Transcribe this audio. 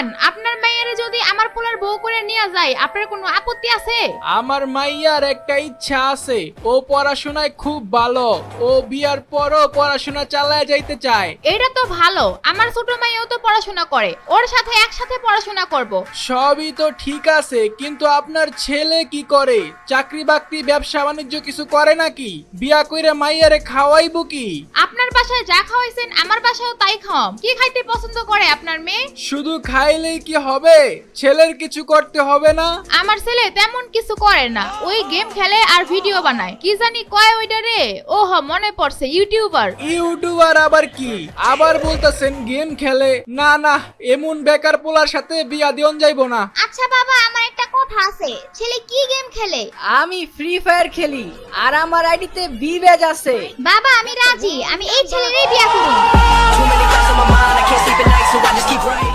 চান আপনার মাইয়ারে যদি আমার পোলার বউ করে নিয়ে যায় আপনার কোনো আপত্তি আছে? আমার মাইয়ার একটা ইচ্ছা আছে, ও পড়াশোনায় খুব ভালো, ও বিয়ার পরও পড়াশোনা চালায় যাইতে চায়। এটা তো ভালো, আমার ছোট মাইয়াও তো পড়াশোনা করে, ওর সাথে একসাথে পড়াশোনা করব। সবই তো ঠিক আছে, কিন্তু আপনার ছেলে কি করে? চাকরি বাকরি ব্যবসা বাণিজ্য কিছু করে নাকি? বিয়া কইরা মাইয়ারে খাওয়াইবো কি? আপনার বাসায় যা খাওয়াইছেন আমার বাসায়ও তাই খাওয়াম। কি খাইতে পছন্দ করে আপনার মেয়ে? শুধু খাইলেই কি হবে? ছেলের কিছু করতে হবে না? আমার ছেলে তেমন কিছু করে না, ওই গেম খেলে আর ভিডিও বানায়। কি জানি কয় ওইটা রে? ওহ মনে পড়ছে, ইউটিউবার। ইউটিউবার আবার কি? আবার বলতেছেন গেম খেলে? না না, এমন বেকার পোলার সাথে বিয়া দিয়ন যাইবো না। আচ্ছা বাবা, আমার একটা কথা আছে, ছেলে কি গেম খেলে? আমি ফ্রি ফায়ার খেলি আর আমার আইডিতে বিবেজ আছে। বাবা আমি রাজি, আমি এই ছেলেরই বিয়া করব। Too many thoughts on my mind, I can't sleep at night, so I just keep writing.